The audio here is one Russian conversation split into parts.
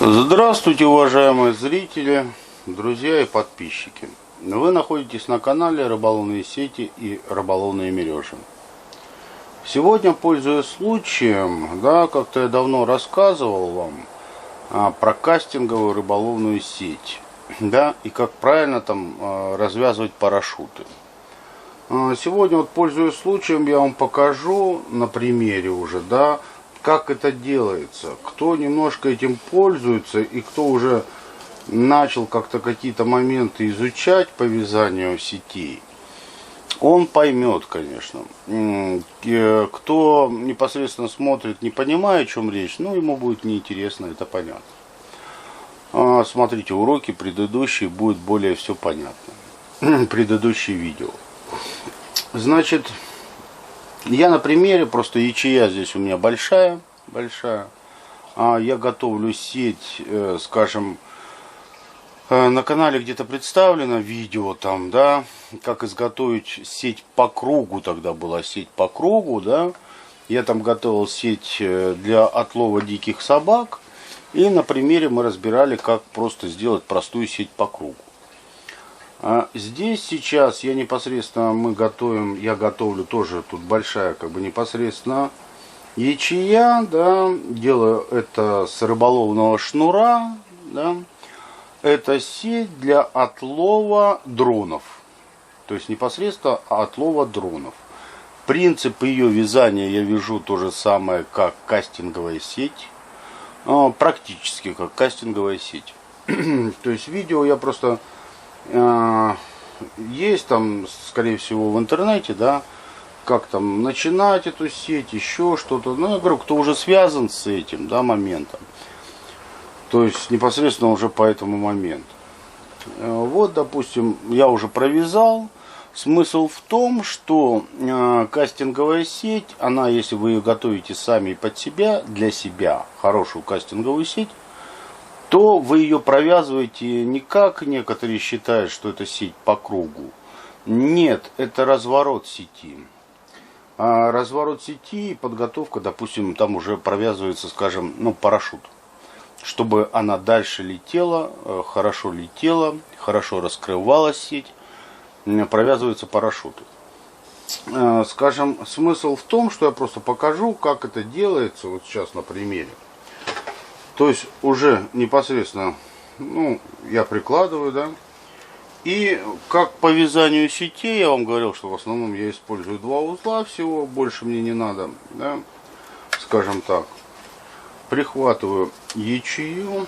Здравствуйте, уважаемые зрители, друзья и подписчики. Вы находитесь на канале Рыболовные сети и рыболовные мережи. Сегодня, пользуясь случаем, как-то я давно рассказывал вам про кастинговую рыболовную сеть, и как правильно там развязывать парашюты. Сегодня, пользуясь случаем, я вам покажу на примере уже, как это делается. Кто немножко этим пользуется и кто уже начал как-то какие-то моменты изучать по вязанию сетей, он поймет, конечно. Кто непосредственно смотрит, не понимая, о чем речь, ему будет неинтересно, это понятно. Смотрите уроки предыдущие, будет более все понятно. Предыдущие видео. Значит, я на примере, просто ячея здесь у меня большая. Я готовлю сеть, скажем, на канале где-то представлено видео там, как изготовить сеть по кругу, тогда была сеть по кругу, Я там готовил сеть для отлова диких собак, и на примере мы разбирали, как просто сделать простую сеть по кругу. Здесь сейчас я готовлю тоже, тут большая непосредственно ячея, делаю это с рыболовного шнура, это сеть для отлова дронов, то есть непосредственно отлова дронов. Принцип ее вязания я вяжу то же самое, как кастинговая сеть, практически как кастинговая сеть. То есть видео я просто... Есть там, скорее всего, в интернете, как там начинать эту сеть, еще что-то. Я говорю, кто уже связан с этим, моментом. То есть непосредственно уже по этому моменту. Допустим, я уже провязал. Смысл в том, что кастинговая сеть, она, если вы ее готовите сами под себя, для себя, хорошую кастинговую сеть, то вы ее провязываете не как некоторые считают, что это сеть по кругу. Нет, это разворот сети. А разворот сети и подготовка, допустим, там уже провязывается, скажем, парашют. Чтобы она дальше летела, хорошо раскрывалась сеть, провязываются парашюты. Скажем, смысл в том, что я просто покажу, как это делается, вот сейчас на примере. То есть уже непосредственно, я прикладываю, И как по вязанию сетей, я вам говорил, что в основном я использую 2 узла всего, больше мне не надо, Скажем так. Прихватываю ячею,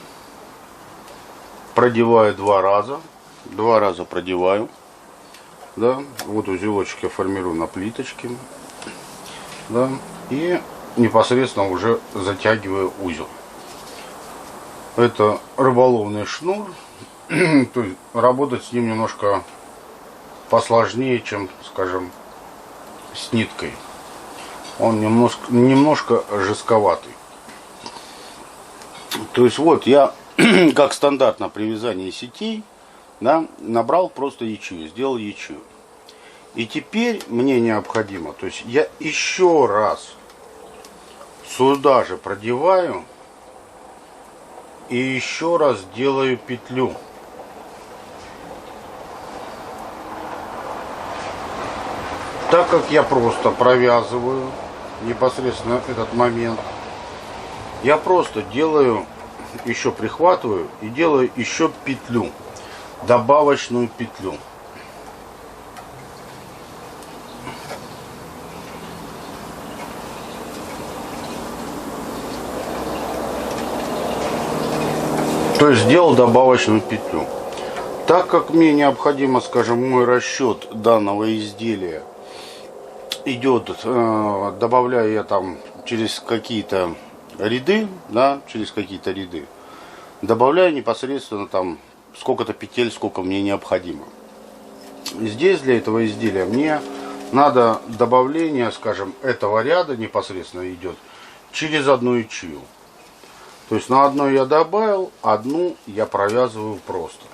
продеваю 2 раза. 2 раза продеваю, Вот узелочек я формирую на плиточке, И непосредственно уже затягиваю узел. Это рыболовный шнур, то есть работать с ним немножко посложнее, чем, скажем, с ниткой. Он немножко жестковатый. То есть я, как стандартно при вязании сетей, набрал просто ячею, сделал ячею. И теперь мне необходимо, то есть я еще раз сюда же продеваю, и еще раз делаю петлю. Так как я просто провязываю непосредственно этот момент, я просто делаю, еще прихватываю и делаю еще петлю, добавочную петлю. То есть сделал добавочную петлю. Так как мне необходимо, скажем, мой расчет данного изделия идет, добавляю я там через какие-то ряды, добавляю непосредственно там сколько-то петель, сколько мне необходимо. Здесь для этого изделия мне надо добавление, скажем, этого ряда непосредственно идет через одну ячею. То есть на одной я добавил, одну я провязываю просто.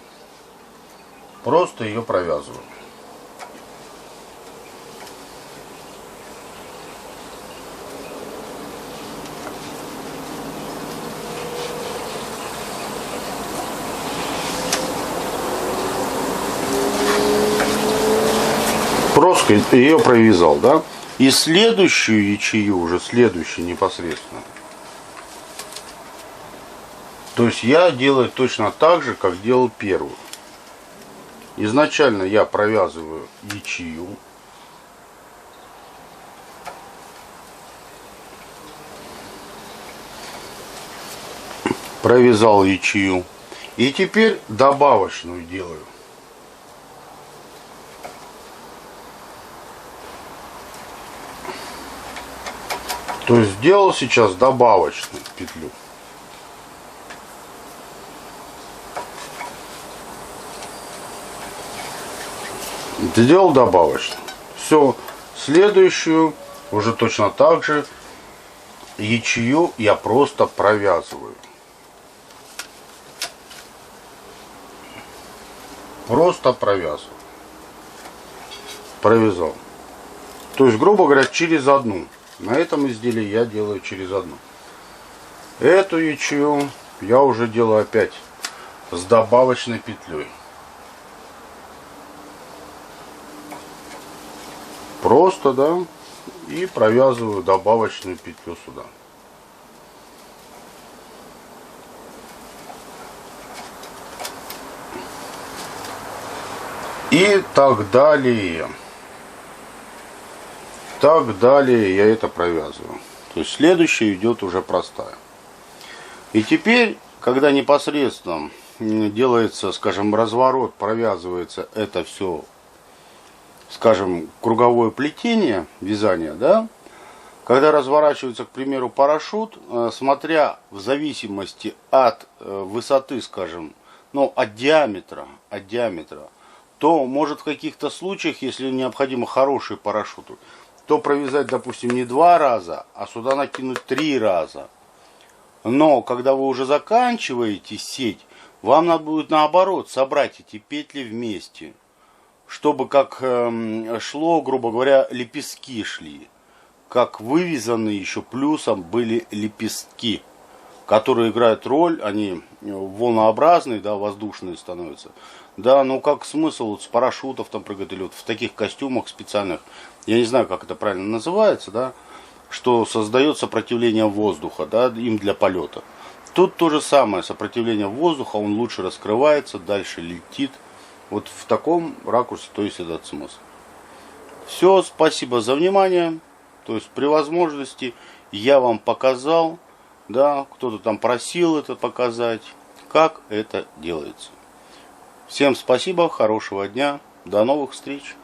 Просто ее провязываю. жестко ее провязал, да? И следующую ячею, уже следующую непосредственно. То есть я делаю точно так же, как делал первую. Изначально я провязываю ячею. Провязал ячею. И теперь добавочную делаю. То есть сделал сейчас добавочную петлю. Сделал добавочную. Все, следующую уже точно так же ячею я просто провязываю. Просто провязываю. Провязал. То есть, грубо говоря, через одну. На этом изделии я делаю через одну. Эту ячею я уже делаю опять с добавочной петлей. Просто, да, и провязываю добавочную петлю сюда. И так далее. Так далее я это провязываю. То есть следующая идет уже простая. И теперь, когда непосредственно делается, скажем, разворот, провязывается это все, скажем, круговое плетение, вязание, да, когда разворачивается, к примеру, парашют, смотря в зависимости от высоты, скажем, ну, от диаметра, то может в каких-то случаях, если необходимо хороший парашют, то провязать, допустим, не 2 раза, а сюда накинуть 3 раза. Но когда вы уже заканчиваете сеть, вам надо будет наоборот собрать эти петли вместе, чтобы как шло, грубо говоря, лепестки шли. Как вывязанные еще плюсом были лепестки, которые играют роль, они волнообразные, да, воздушные становятся. Да, ну как смысл вот с парашютов там прыгать или вот в таких костюмах специальных, я не знаю, как это правильно называется, да, что создает сопротивление воздуха, да, им для полета. Тут то же самое, сопротивление воздуха, он лучше раскрывается, дальше летит. Вот в таком ракурсе, то есть этот смысл. Все, спасибо за внимание. То есть при возможности я вам показал, да, кто-то там просил это показать, как это делается. Всем спасибо, хорошего дня, до новых встреч.